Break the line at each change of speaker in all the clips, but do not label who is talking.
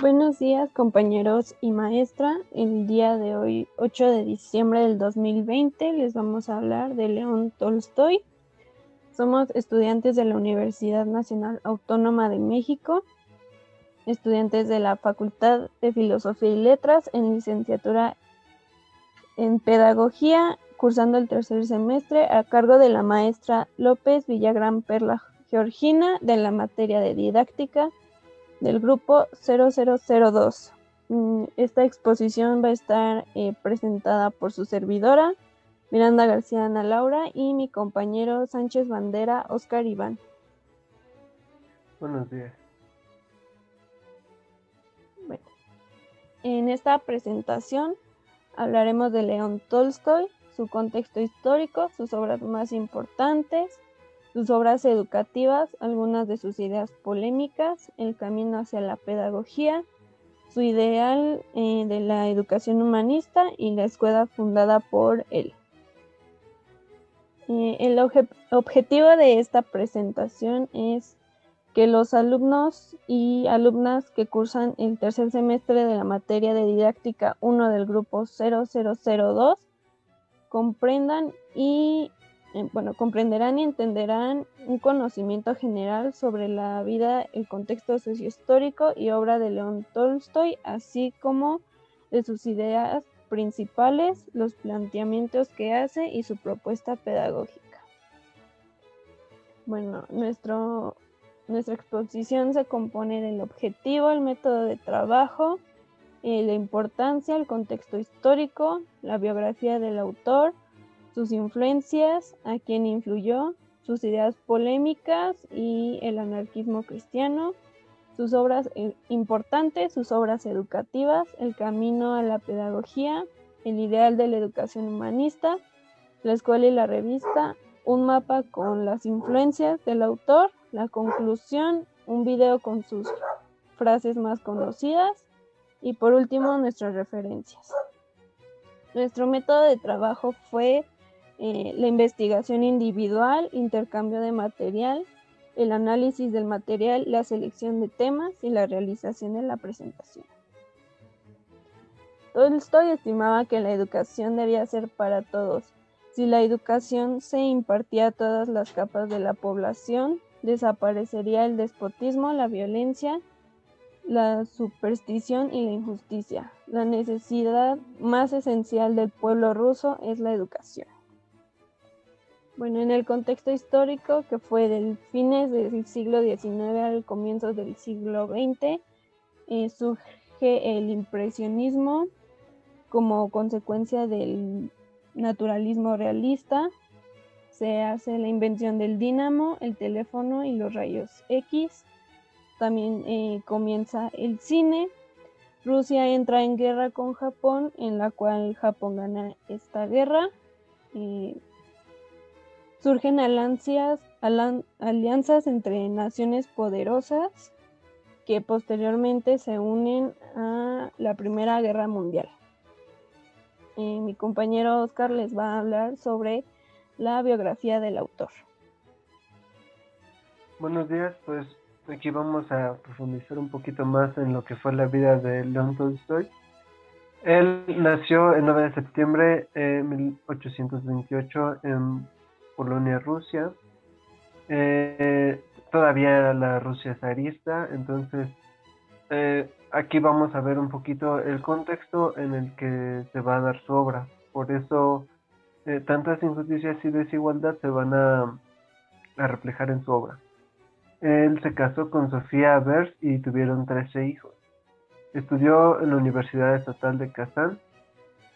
Buenos días, compañeros y maestra. El día de hoy, 8 de diciembre del 2020, les vamos a hablar de León Tolstoy. Somos estudiantes de la Universidad Nacional Autónoma de México, estudiantes de la Facultad de Filosofía y Letras en licenciatura en Pedagogía, cursando el tercer semestre a cargo de la maestra López Villagrán Perla Georgina de la materia de didáctica del grupo 0002. Esta exposición va a estar presentada por su servidora, Miranda García Ana Laura, y mi compañero Sánchez Bandera, Oscar Iván.
Buenos días.
Bueno, en esta presentación hablaremos de León Tolstoy, su contexto histórico, sus obras más importantes, sus obras educativas, algunas de sus ideas polémicas, el camino hacia la pedagogía, su ideal de la educación humanista y la escuela fundada por él. El objetivo de esta presentación es que los alumnos y alumnas que cursan el tercer semestre de la materia de didáctica 1 del grupo 0002 comprenderán y entenderán un conocimiento general sobre la vida, el contexto sociohistórico y obra de León Tolstoy, así como de sus ideas principales, los planteamientos que hace y su propuesta pedagógica. Bueno, nuestra exposición se compone del objetivo, el método de trabajo, la importancia, el contexto histórico, la biografía del autor, sus influencias, a quién influyó, sus ideas polémicas y el anarquismo cristiano, sus obras importantes, sus obras educativas, el camino a la pedagogía, el ideal de la educación humanista, la escuela y la revista, un mapa con las influencias del autor, la conclusión, un video con sus frases más conocidas y por último nuestras referencias. Nuestro método de trabajo fue la investigación individual, intercambio de material, el análisis del material, la selección de temas y la realización de la presentación. Tolstoy estimaba que la educación debía ser para todos. Si la educación se impartía a todas las capas de la población, desaparecería el despotismo, la violencia, la superstición y la injusticia. La necesidad más esencial del pueblo ruso es la educación. Bueno, en el contexto histórico, que fue del fines del siglo XIX al comienzo del siglo XX, surge el impresionismo como consecuencia del naturalismo realista. Se hace la invención del dínamo, el teléfono y los rayos X. También comienza el cine. Rusia entra en guerra con Japón, en la cual Japón gana esta guerra. Surgen alianzas entre naciones poderosas que posteriormente se unen a la Primera Guerra Mundial. Mi compañero Oscar les va a hablar sobre la biografía del autor.
Buenos días, pues aquí vamos a profundizar un poquito más en lo que fue la vida de León Tolstoy. Él nació el 9 de septiembre de 1828 en Polonia, Rusia. Todavía era la Rusia zarista, entonces aquí vamos a ver un poquito el contexto en el que se va a dar su obra. Por eso tantas injusticias y desigualdad se van a reflejar en su obra. Él se casó con Sofía Vers y tuvieron 13 hijos. Estudió en la Universidad Estatal de Kazán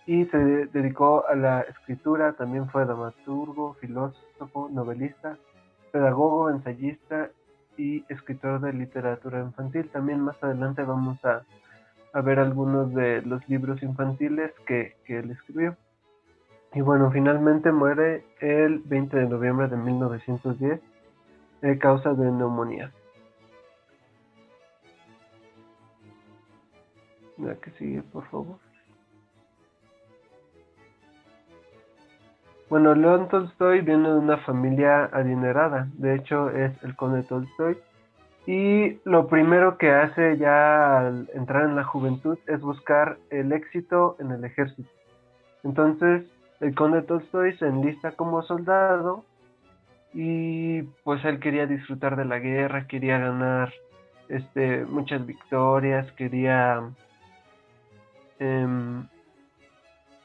y se dedicó a la escritura. También fue dramaturgo, filósofo, novelista, pedagogo, ensayista y escritor de literatura infantil. También más adelante vamos a ver algunos de los libros infantiles que él escribió. Y bueno, finalmente muere el 20 de noviembre de 1910 a causa de neumonía. La que sigue, por favor. Bueno, León Tolstoy viene de una familia adinerada. De hecho, es el conde Tolstoy. Y lo primero que hace ya al entrar en la juventud es buscar el éxito en el ejército. Entonces, el conde Tolstoy se enlista como soldado y pues él quería disfrutar de la guerra, quería ganar muchas victorias, quería em,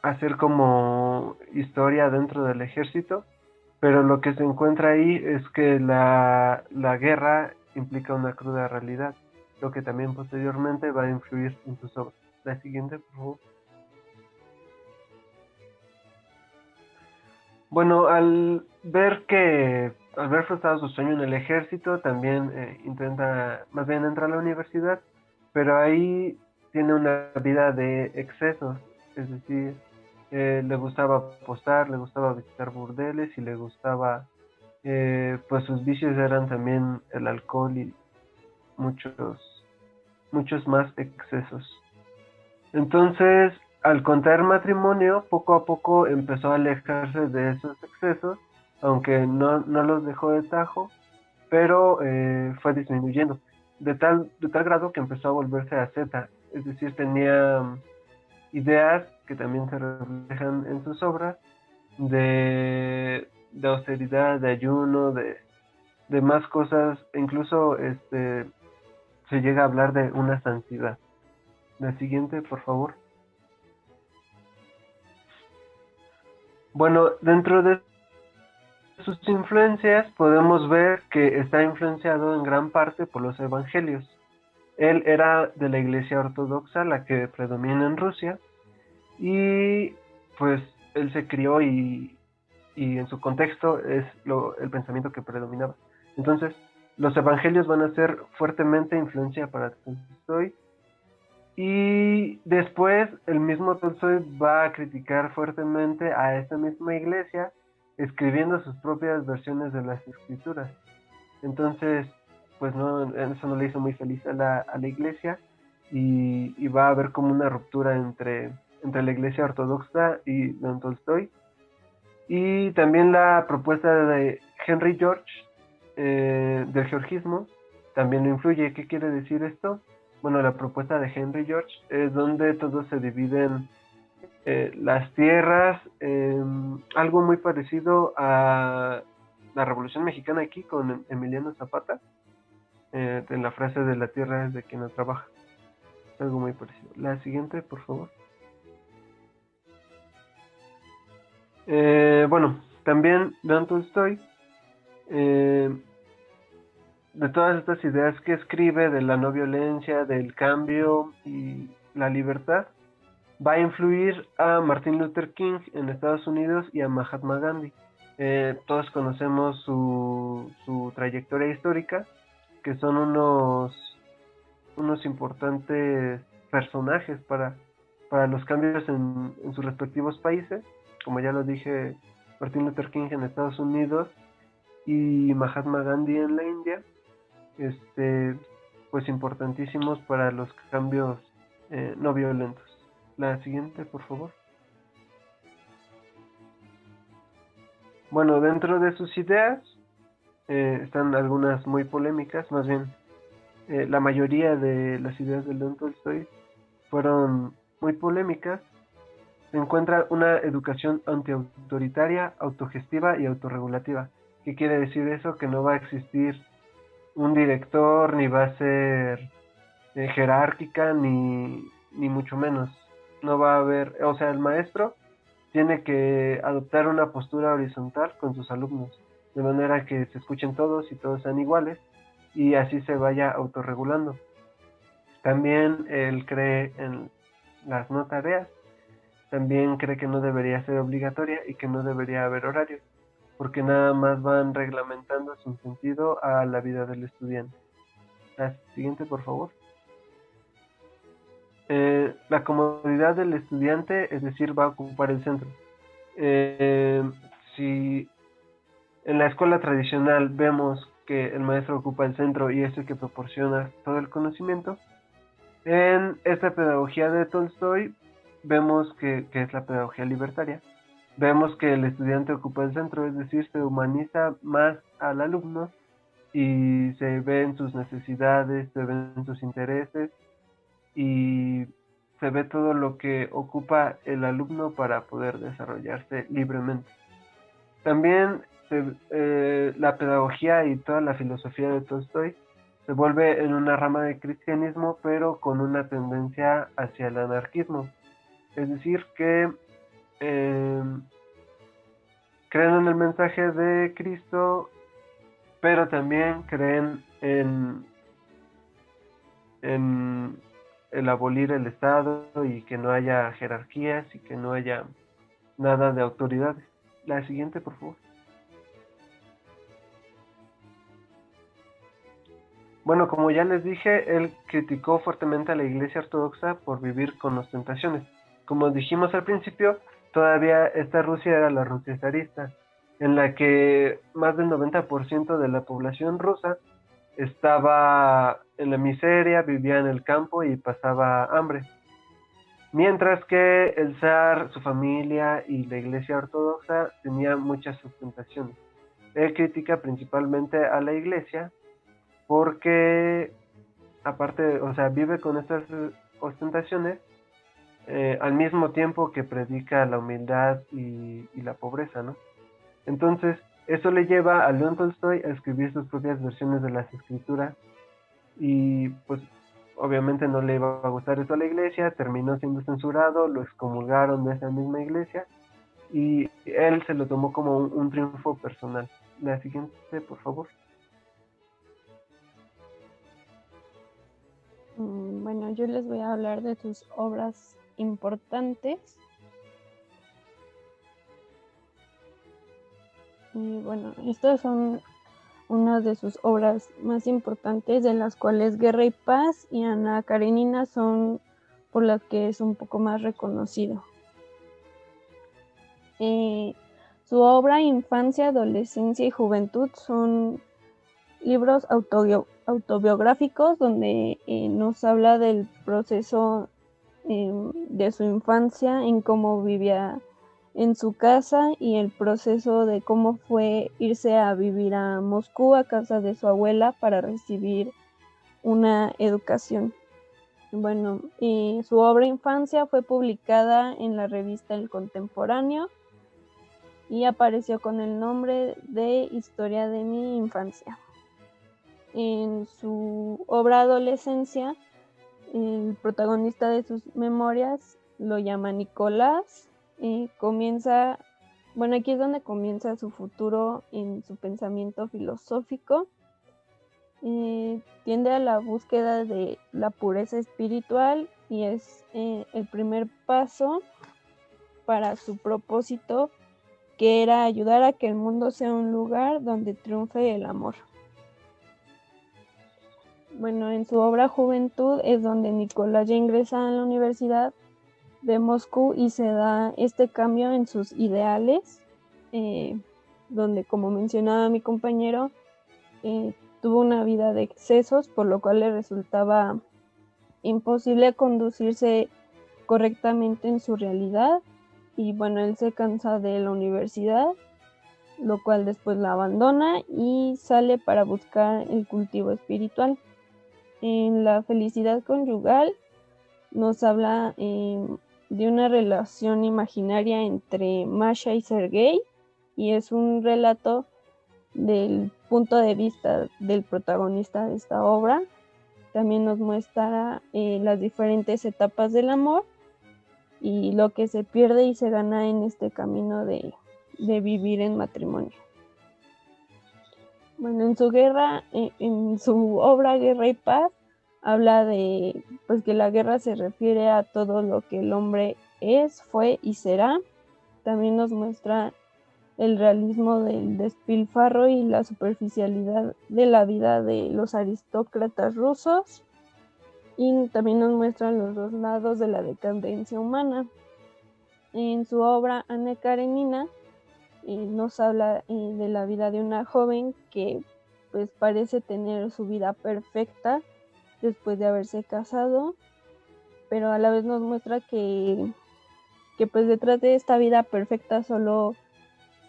hacer como historia dentro del ejército, pero lo que se encuentra ahí es que la guerra implica una cruda realidad, lo que también posteriormente va a influir en sus obras. La siguiente, por favor. Bueno, al ver frustrado su sueño en el ejército, también intenta, más bien entra a la universidad, pero ahí tiene una vida de excesos, es decir, le gustaba apostar, le gustaba visitar burdeles y le gustaba, pues sus vicios eran también el alcohol y muchos, muchos más excesos. Entonces, al contraer matrimonio, poco a poco empezó a alejarse de esos excesos, aunque no los dejó de tajo, pero fue disminuyendo, de tal grado que empezó a volverse asceta, es decir, tenía ideas que también se reflejan en sus obras, de austeridad, de ayuno, de más cosas, e incluso se llega a hablar de una santidad. La siguiente, por favor. Bueno, dentro de sus influencias podemos ver que está influenciado en gran parte por los evangelios. Él era de la iglesia ortodoxa, la que predomina en Rusia, y pues él se crió y en su contexto es el pensamiento que predominaba. Entonces, los evangelios van a ser fuertemente influencia para Tolstoy, y después el mismo Tolstoy va a criticar fuertemente a esta misma iglesia, escribiendo sus propias versiones de las escrituras. Entonces, pues no, eso no le hizo muy feliz a la iglesia, y va a haber como una ruptura entre la iglesia ortodoxa y don Tolstoy. Y también la propuesta de Henry George, del georgismo, también lo influye. ¿Qué quiere decir esto? Bueno, la propuesta de Henry George es donde todos se dividen las tierras, algo muy parecido a la Revolución Mexicana aquí con Emiliano Zapata, en la frase de la tierra es de quien no trabaja. Algo muy parecido. La siguiente, por favor. Bueno, también León Tolstoy, eh, de todas estas ideas que escribe, de la no violencia, del cambio y la libertad, va a influir a Martin Luther King en Estados Unidos y a Mahatma Gandhi. Todos conocemos su trayectoria histórica, que son unos importantes personajes para los cambios en sus respectivos países. Como ya lo dije, Martin Luther King en Estados Unidos y Mahatma Gandhi en la India, pues importantísimos para los cambios no violentos. La siguiente, por favor. Bueno, dentro de sus ideas están algunas muy polémicas, más bien la mayoría de las ideas de León Tolstoy fueron muy polémicas. Se encuentra una educación antiautoritaria, autogestiva y autorregulativa. ¿Qué quiere decir eso? Que no va a existir un director, ni va a ser jerárquica, ni mucho menos. No va a haber, o sea, el maestro tiene que adoptar una postura horizontal con sus alumnos, de manera que se escuchen todos y todos sean iguales, y así se vaya autorregulando. También él cree en las no tareas, también cree que no debería ser obligatoria y que no debería haber horarios, porque nada más van reglamentando sin sentido a la vida del estudiante. La siguiente, por favor. La comodidad del estudiante, es decir, va a ocupar el centro. Eh, si en la escuela tradicional vemos que el maestro ocupa el centro y es el que proporciona todo el conocimiento, en esta pedagogía de Tolstoy vemos que es la pedagogía libertaria. Vemos que el estudiante ocupa el centro, es decir, se humaniza más al alumno y se ven sus necesidades, se ven sus intereses y se ve todo lo que ocupa el alumno para poder desarrollarse libremente. También la pedagogía y toda la filosofía de Tolstoy se vuelve en una rama de cristianismo, pero con una tendencia hacia el anarquismo. Es decir, que creen en el mensaje de Cristo, pero también creen en el abolir el Estado y que no haya jerarquías y que no haya nada de autoridades. La siguiente, por favor. Bueno, como ya les dije, él criticó fuertemente a la Iglesia Ortodoxa por vivir con ostentaciones. Como dijimos al principio, todavía esta Rusia era la Rusia zarista, en la que más del 90% de la población rusa estaba en la miseria, vivía en el campo y pasaba hambre. Mientras que el zar, su familia y la Iglesia Ortodoxa tenían muchas ostentaciones. Él critica principalmente a la Iglesia porque aparte, o sea, vive con estas ostentaciones al mismo tiempo que predica la humildad y la pobreza, ¿no? Entonces, eso le lleva a León Tolstoy a escribir sus propias versiones de las escrituras y pues obviamente no le iba a gustar eso a la iglesia, terminó siendo censurado, lo excomulgaron de esa misma iglesia y él se lo tomó como un triunfo personal. La siguiente, por favor.
Bueno, yo les voy a hablar de sus obras importantes. Y bueno, estas son unas de sus obras más importantes, de las cuales Guerra y Paz y Ana Karenina son por las que es un poco más reconocido. Su obra Infancia, Adolescencia y Juventud son libros autobiográficos donde nos habla del proceso de su infancia, en cómo vivía en su casa y el proceso de cómo fue irse a vivir a Moscú a casa de su abuela para recibir una educación. Bueno, su obra Infancia fue publicada en la revista El Contemporáneo y apareció con el nombre de Historia de mi infancia. En su obra Adolescencia, el protagonista de sus memorias lo llama Nicolás. Comienza, bueno, aquí es donde comienza su futuro en su pensamiento filosófico. Tiende a la búsqueda de la pureza espiritual y es el primer paso para su propósito, que era ayudar a que el mundo sea un lugar donde triunfe el amor. Bueno, en su obra Juventud es donde Nicolás ya ingresa en la Universidad de Moscú y se da este cambio en sus ideales, donde, como mencionaba mi compañero, tuvo una vida de excesos, por lo cual le resultaba imposible conducirse correctamente en su realidad. Y bueno, él se cansa de la universidad, lo cual después la abandona y sale para buscar el cultivo espiritual. En La felicidad conyugal nos habla de una relación imaginaria entre Masha y Sergei, y es un relato del punto de vista del protagonista de esta obra. También nos muestra las diferentes etapas del amor y lo que se pierde y se gana en este camino de vivir en matrimonio. Bueno, en su obra Guerra y Paz, habla de pues que la guerra se refiere a todo lo que el hombre es, fue y será. También nos muestra el realismo del despilfarro y la superficialidad de la vida de los aristócratas rusos, y también nos muestra los dos lados de la decadencia humana. En su obra Ana Karenina nos habla de la vida de una joven que pues parece tener su vida perfecta después de haberse casado, pero a la vez nos muestra que pues detrás de esta vida perfecta solo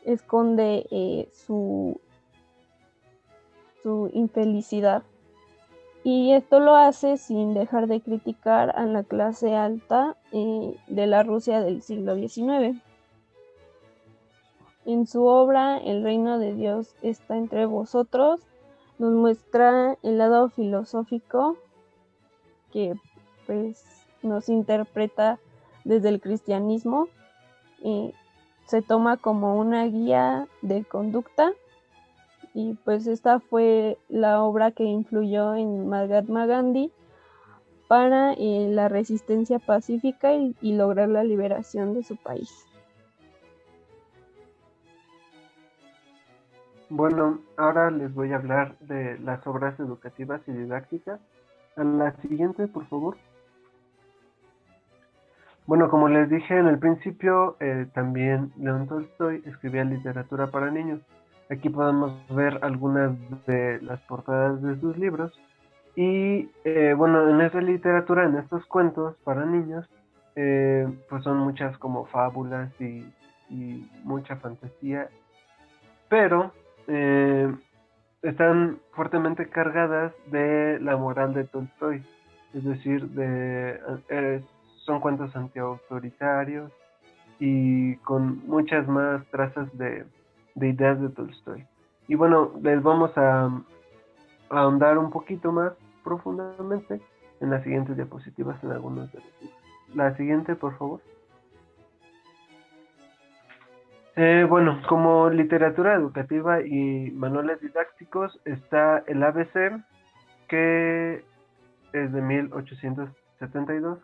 esconde su su infelicidad. Y esto lo hace sin dejar de criticar a la clase alta de la Rusia del siglo XIX. En su obra El reino de Dios está entre vosotros, nos muestra el lado filosófico que pues nos interpreta desde el cristianismo. Se toma como una guía de conducta y pues esta fue la obra que influyó en Mahatma Gandhi para la resistencia pacífica y lograr la liberación de su país.
Bueno, ahora les voy a hablar de las obras educativas y didácticas. A la siguiente, por favor. Bueno, como les dije en el principio, también León Tolstoy escribía literatura para niños. Aquí podemos ver algunas de las portadas de sus libros. Y bueno, en esa literatura, en estos cuentos para niños, pues son muchas como fábulas y mucha fantasía, pero están fuertemente cargadas de la moral de Tolstoy, es decir, son cuentos antiautoritarios y con muchas más trazas de ideas de Tolstoy. Y bueno, les vamos a ahondar un poquito más profundamente en las siguientes diapositivas en algunos de los libros. La siguiente, por favor. Bueno, como literatura educativa y manuales didácticos está el ABC, que es de 1872,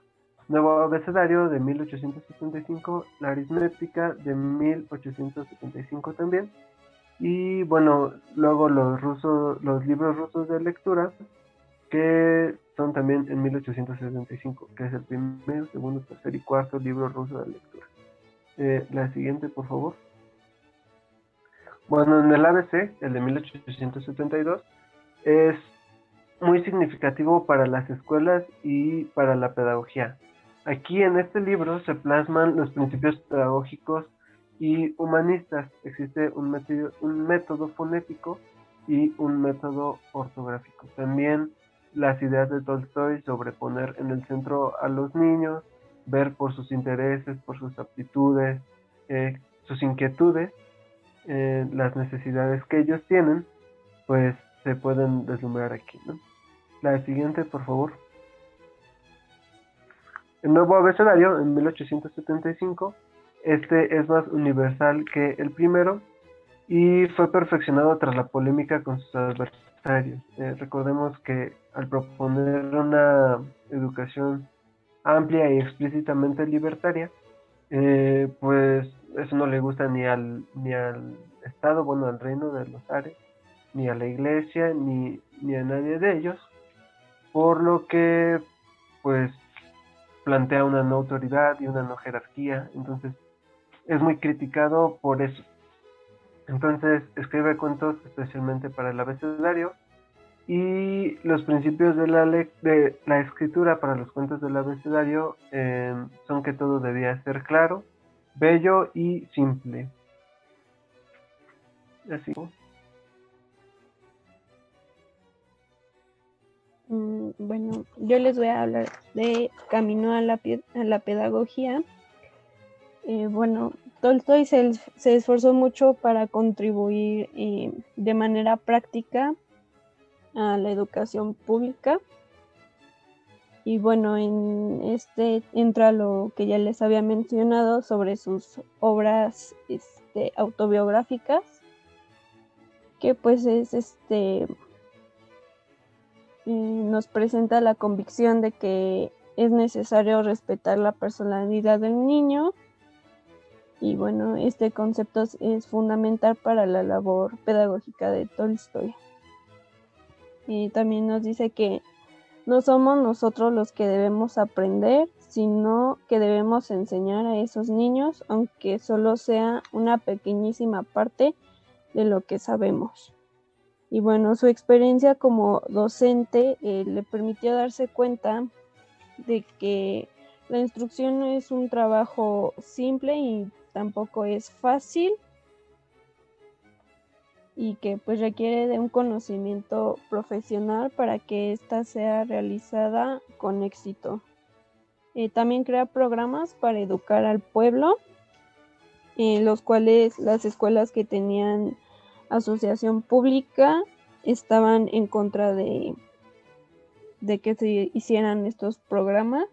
Nuevo Abecedario de 1875, la aritmética de 1875 también, y bueno, luego los libros rusos de lectura, que son también en 1875, que es el primero, segundo, tercer y cuarto libro ruso de lectura. La siguiente, por favor. Bueno, en el ABC, el de 1872, es muy significativo para las escuelas y para la pedagogía. Aquí en este libro se plasman los principios pedagógicos y humanistas. Existe un método fonético y un método ortográfico. También las ideas de Tolstoy sobre poner en el centro a los niños, ver por sus intereses, por sus aptitudes, sus inquietudes, las necesidades que ellos tienen, pues se pueden deslumbrar aquí, ¿no? La siguiente, por favor. El nuevo abecedario, en 1875, este es más universal que el primero y fue perfeccionado tras la polémica con sus adversarios. Recordemos que al proponer una educación amplia y explícitamente libertaria, pues eso no le gusta ni al Estado, bueno, al reino de los Ares, ni a la iglesia, ni a nadie de ellos, por lo que pues plantea una no autoridad y una no jerarquía, entonces es muy criticado por eso. Entonces escribe cuentos especialmente para el abecedario y los principios de la escritura para los cuentos del abecedario son que todo debía ser claro, bello y simple. Así.
Bueno, yo les voy a hablar de Camino a la Pedagogía. Bueno, Tolstoy se esforzó mucho para contribuir de manera práctica a la educación pública. Y bueno, en este entra lo que ya les había mencionado sobre sus obras autobiográficas, que pues es nos presenta la convicción de que es necesario respetar la personalidad del niño. Y bueno, este concepto es fundamental para la labor pedagógica de Tolstoy. Y también nos dice que no somos nosotros los que debemos aprender, sino que debemos enseñar a esos niños, aunque solo sea una pequeñísima parte de lo que sabemos. Y bueno, su experiencia como docente le permitió darse cuenta de que la instrucción no es un trabajo simple y tampoco es fácil. y que pues requiere de un conocimiento profesional para que ésta sea realizada con éxito. También crea programas para educar al pueblo, en los cuales las escuelas que tenían asociación pública estaban en contra de que se hicieran estos programas.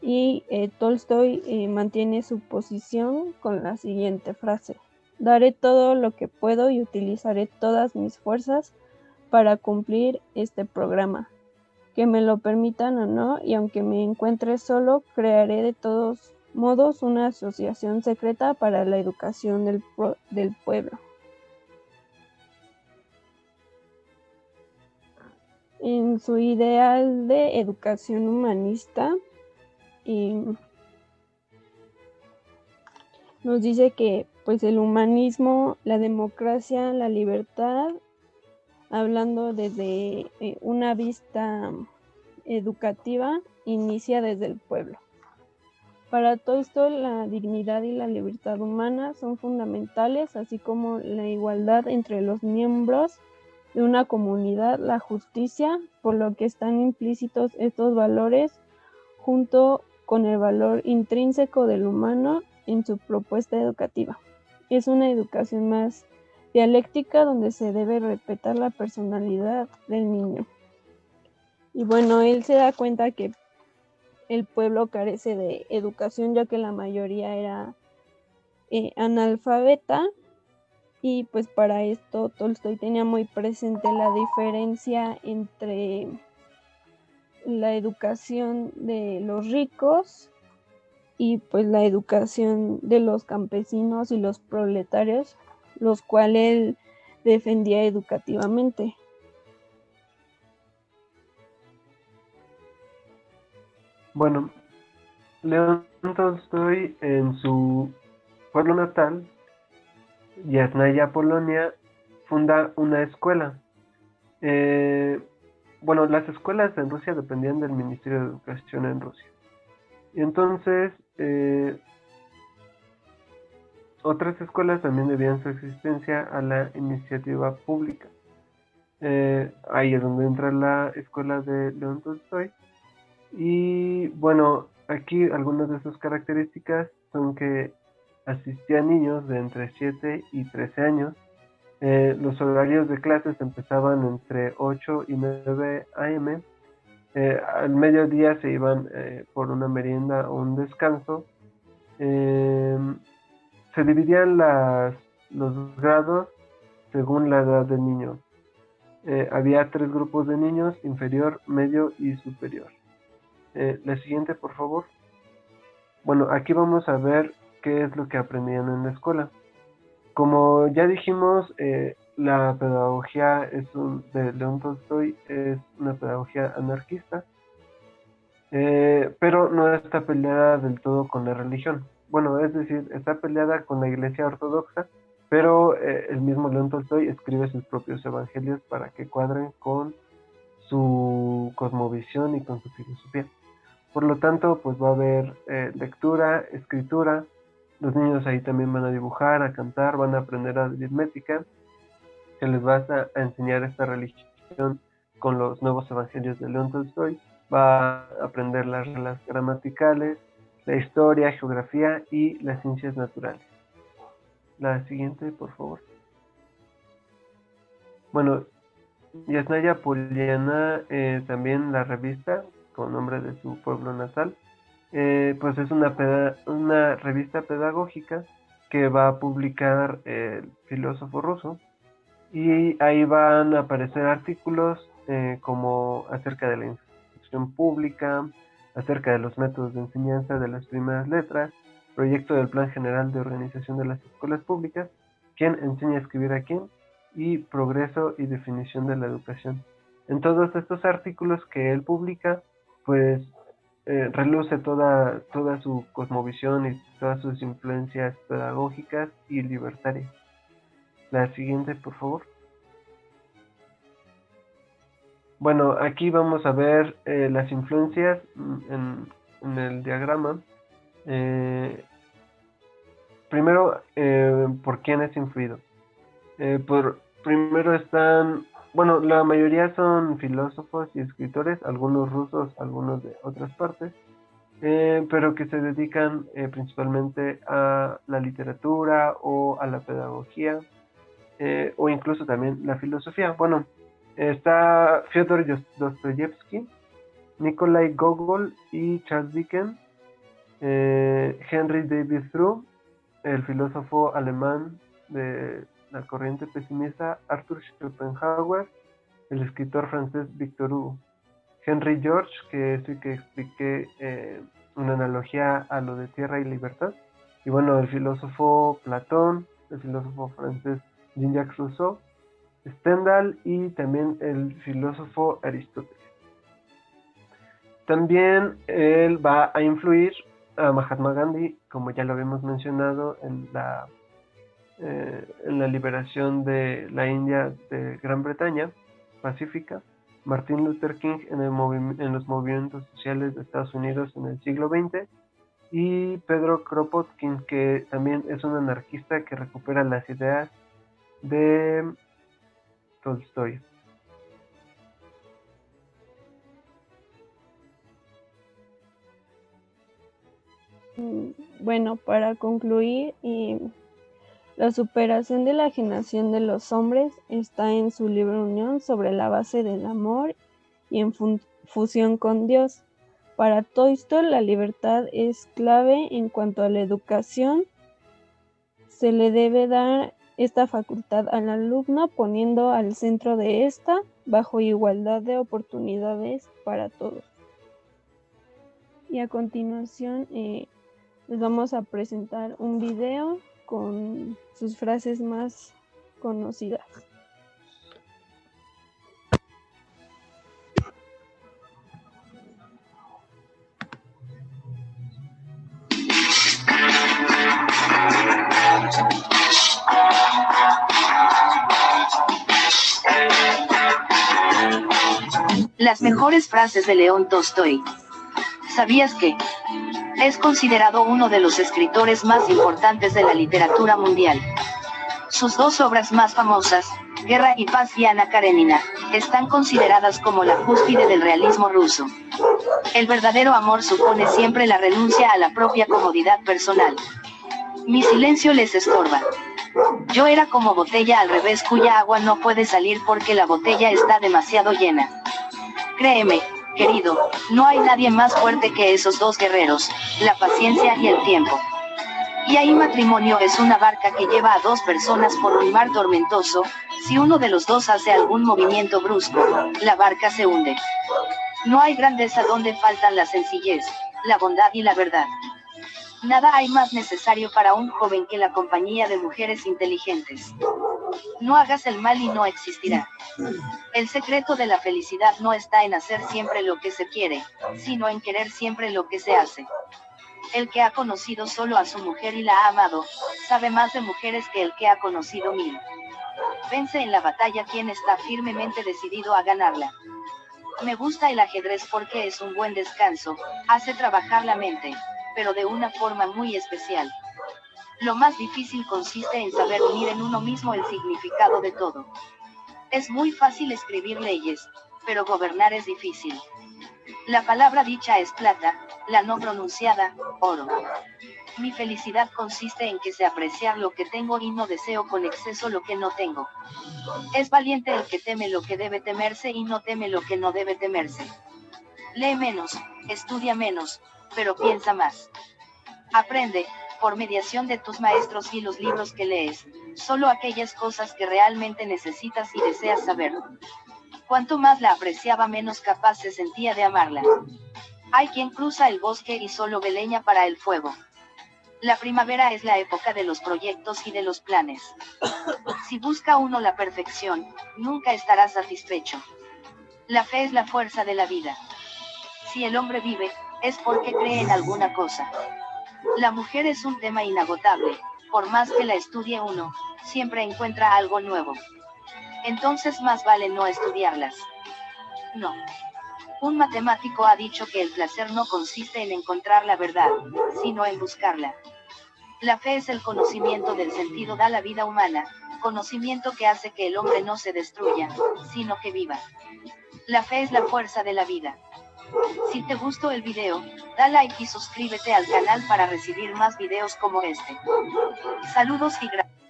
Y Tolstoy mantiene su posición con la siguiente frase: daré todo lo que puedo y utilizaré todas mis fuerzas para cumplir este programa, que me lo permitan o no, y aunque me encuentre solo, crearé de todos modos una asociación secreta para la educación del pueblo. En su ideal de educación humanista, nos dice que pues el humanismo, la democracia, la libertad, hablando desde una vista educativa, inicia desde el pueblo. Para Tolstoy, la dignidad y la libertad humana son fundamentales, así como la igualdad entre los miembros de una comunidad, la justicia, por lo que están implícitos estos valores junto con el valor intrínseco del humano en su propuesta educativa. Es una educación más dialéctica donde se debe respetar la personalidad del niño. Y bueno, él se da cuenta que el pueblo carece de educación, ya que la mayoría era analfabeta, y pues para esto Tolstoy tenía muy presente la diferencia entre la educación de los ricos y pues la educación de los campesinos y los proletarios, los cuales él defendía educativamente.
Bueno, León Tolstoy en su pueblo natal, Yasnaya, Polonia, funda una escuela. Bueno, las escuelas en Rusia dependían del Ministerio de Educación en Rusia. Y entonces, otras escuelas también debían su existencia a la iniciativa pública. Ahí es donde entra la escuela de León Tolstoy. Y bueno, aquí algunas de sus características son que asistían niños de entre 7 y 13 años. Los horarios de clases empezaban entre 8 y 9 a.m. Al mediodía se iban por una merienda o un descanso. Se dividían los grados según la edad del niño. Había 3 grupos de niños: inferior, medio y superior. La siguiente, por favor. Bueno, aquí vamos a ver qué es lo que aprendían en la escuela. Como ya dijimos, la pedagogía de León Tolstoy es una pedagogía anarquista, pero no está peleada del todo con la religión. Bueno, es decir, está peleada con la Iglesia Ortodoxa, pero el mismo León Tolstoy escribe sus propios evangelios para que cuadren con su cosmovisión y con su filosofía. Por lo tanto, pues va a haber lectura, escritura. Los niños ahí también van a dibujar, a cantar, van a aprender aritmética. Se les va a enseñar esta religión con los nuevos evangelios de León Tolstoy. Va a aprender las reglas gramaticales, la historia, geografía y las ciencias naturales. La siguiente, por favor. Bueno, Yasnaya Poliana, también la revista, con nombre de su pueblo natal, pues es una revista pedagógica que va a publicar el filósofo ruso, y ahí van a aparecer artículos como acerca de la instrucción pública, acerca de los métodos de enseñanza de las primeras letras, proyecto del Plan General de Organización de las Escuelas Públicas, quién enseña a escribir a quién, y progreso y definición de la educación. En todos estos artículos que él publica, pues reluce toda su cosmovisión y todas sus influencias pedagógicas y libertarias. La siguiente, por favor. Bueno, aquí vamos a ver las influencias en el diagrama. Primero, ¿por quién es influido? Primero están, bueno, la mayoría son filósofos y escritores, algunos rusos, algunos de otras partes, pero que se dedican principalmente a la literatura o a la pedagogía, o incluso también la filosofía. Bueno, está Fyodor Dostoyevsky, Nikolai Gogol y Charles Dickens, Henry David Thoreau, el filósofo alemán de la corriente pesimista Arthur Schopenhauer, el escritor francés Victor Hugo, Henry George, que es el que expliqué una analogía a lo de Tierra y Libertad, y bueno, el filósofo Platón, el filósofo francés Jean-Jacques Rousseau, Stendhal y también el filósofo Aristóteles. También él va a influir a Mahatma Gandhi, como ya lo habíamos mencionado, en la liberación de la India de Gran Bretaña, pacífica, Martin Luther King en los movimientos sociales de Estados Unidos en el siglo XX, y Pedro Kropotkin, que también es un anarquista que recupera las ideas de Tolstoy.
Bueno, para concluir, la superación de la generación de los hombres está en su libre unión sobre la base del amor y en fusión con Dios. Para Tolstoy, la libertad es clave en cuanto a la educación. Se le debe dar esta facultad al alumno poniendo al centro de esta bajo igualdad de oportunidades para todos. Y a continuación les vamos a presentar un video con sus frases más conocidas.
Las mejores frases de León Tolstoy. ¿Sabías que es considerado uno de los escritores más importantes de la literatura mundial? Sus dos obras más famosas, Guerra y Paz y Ana Karenina, están consideradas como la cúspide del realismo ruso. El verdadero amor supone siempre la renuncia a la propia comodidad personal. Mi silencio les estorba. Yo era como botella al revés cuya agua no puede salir porque la botella está demasiado llena. Créeme, querido, no hay nadie más fuerte que esos dos guerreros, la paciencia y el tiempo. Y ahí matrimonio es una barca que lleva a dos personas por un mar tormentoso. Si uno de los dos hace algún movimiento brusco, la barca se hunde. No hay grandeza donde faltan la sencillez, la bondad y la verdad. Nada hay más necesario para un joven que la compañía de mujeres inteligentes. No hagas el mal y no existirá. El secreto de la felicidad no está en hacer siempre lo que se quiere, sino en querer siempre lo que se hace. El que ha conocido solo a su mujer y la ha amado, sabe más de mujeres que el que ha conocido 1000. Vence en la batalla quien está firmemente decidido a ganarla. Me gusta el ajedrez porque es un buen descanso, hace trabajar la mente, pero de una forma muy especial. Lo más difícil consiste en saber unir en uno mismo el significado de todo. Es muy fácil escribir leyes, pero gobernar es difícil. La palabra dicha es plata, la no pronunciada, oro. Mi felicidad consiste en que sé apreciar lo que tengo y no deseo con exceso lo que no tengo. Es valiente el que teme lo que debe temerse y no teme lo que no debe temerse. Lee menos, estudia menos, pero piensa más. Aprende, por mediación de tus maestros y los libros que lees, solo aquellas cosas que realmente necesitas y deseas saber. Cuanto más la apreciaba, menos capaz se sentía de amarla. Hay quien cruza el bosque y solo ve leña para el fuego. La primavera es la época de los proyectos y de los planes. Si busca uno la perfección, nunca estará satisfecho. La fe es la fuerza de la vida. Si el hombre vive, es porque cree en alguna cosa. La mujer es un tema inagotable, por más que la estudie uno, siempre encuentra algo nuevo. Entonces más vale no estudiarlas. No. Un matemático ha dicho que el placer no consiste en encontrar la verdad, sino en buscarla. La fe es el conocimiento del sentido da la vida humana, conocimiento que hace que el hombre no se destruya, sino que viva. La fe es la fuerza de la vida. Si te gustó el video, da like y suscríbete al canal para recibir más videos como este. Saludos y gracias.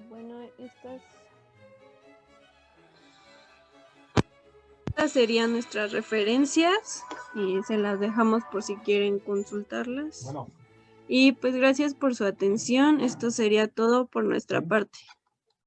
Bueno, estas serían nuestras referencias y se las dejamos por si quieren consultarlas. Y pues gracias por su atención. Esto sería todo por nuestra parte.